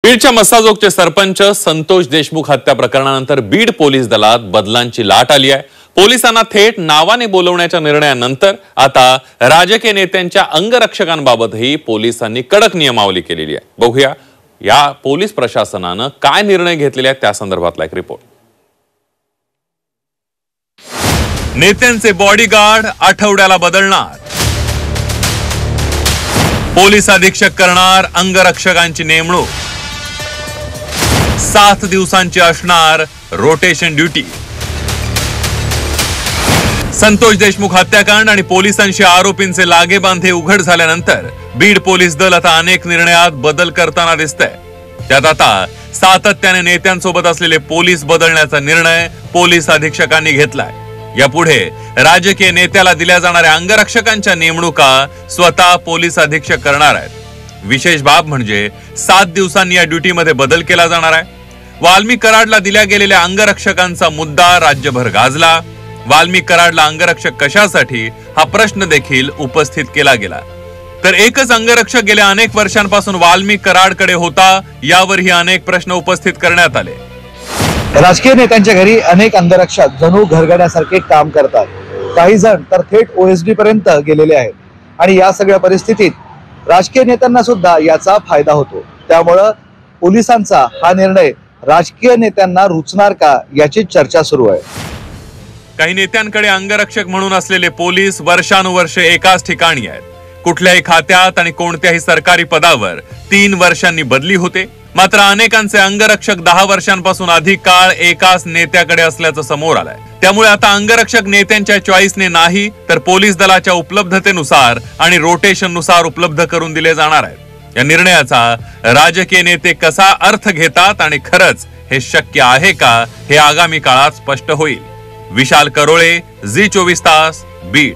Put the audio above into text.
बीडच्या मस्साजोगचे सरपंच संतोष देशमुख हत्या प्रकरणानंतर बीड पोलीस दलात बदलांची लाट आली आहे। पोलिसांना थेट नावाने बोलवण्याच्या निर्णयानंतर आता राजकीय नेत्यांच्या अंगरक्षकांबाबतही पोलिसांनी कडक नियमावली केलेली आहे। बघूया या पोलीस प्रशासनाने काय निर्णय घेतलेले आहेत त्या संदर्भातला एक रिपोर्ट। नेत्यांचे बॉडीगार्ड आठवड्याला बदलणार, पोलीस अधीक्षक करणार अंगरक्षकांची नेमणूक, 7 दिवसांची असणार रोटेशन ड्यूटी। संतोष देशमुख हत्याकांड आणि पोलिसांशी आरोपींचे लागेबांधे उघड झाल्यानंतर बीड पोलीस दल आता अनेक निर्णयात बदल करताना दिसतंय। त्यात आता सातत्याने नेत्यांसोबत असलेले पोलीस बदलण्याचा निर्णय पोलीस अधीक्षकांनी घेतलाय। यापुढे राजकीय नेत्याला दिल्या जाणाऱ्या अंगरक्षकांच्या नेमणुका स्वतः पोलीस अधीक्षक करणार आहेत। विशेष बाब म्हणजे 7 दिवसांनी या ड्युटीमध्ये बदल केला जाणार आहे। वाल्मिक कराडला दिल्या गेलेल्या अंगरक्षकांचा मुद्दा राज्यभर गाजला। वाल्मिक कराडला अंगरक्षक कशासाठी हा प्रश्न देखील उपस्थित केला गेला। तर एकच अंगरक्षक गेल्या अनेक वर्षांपासून वाल्मिक कराडकडे होता, यावरही अनेक प्रश्न उपस्थित करण्यात आले। राजकीय नेत्यांच्या घरी अनेक अंगरक्षक जणू घरगड्यासारखे काम करतात। काही जण तर थेट ओएसडी पर्यंत गेलेले आहेत आणि या सगळ्या परिस्थितीत राजकीय नेत्यांना सुद्धा याचा फायदा होतो। त्यामुळे पोलिसांचा हा निर्णय राजकीय नेत्यांना रुचणार का याची चर्चा सुरू आहे। काही नेत्यांकडे अंगरक्षक म्हणून असलेले पोलीस वर्षानुवर्षे एकाच ठिकाणी आहेत। कुठल्याही खात्यात आणि कोणत्याही सरकारी पदावर 3 वर्षांनी बदली होते। मात्र अनेकांचे अंगरक्षक 10 वर्षांपासून अधिक काळ एकाच नेत्याकडे असल्याचं समोर आलंय। त्यामुळे आता अंगरक्षक नेत्यांच्या चॉईसने नाही तर पोलीस दलाच्या उपलब्धतेनुसार आणि रोटेशन नुसार उपलब्ध करून दिले जाणार आहेत। या निर्णयाचा राजकीय नेते कसा अर्थ घेतात आणि खरंच हे शक्य आहे का हे आगामी काळात स्पष्ट होईल। विशाल करोळे, झी 24 तास, बीड।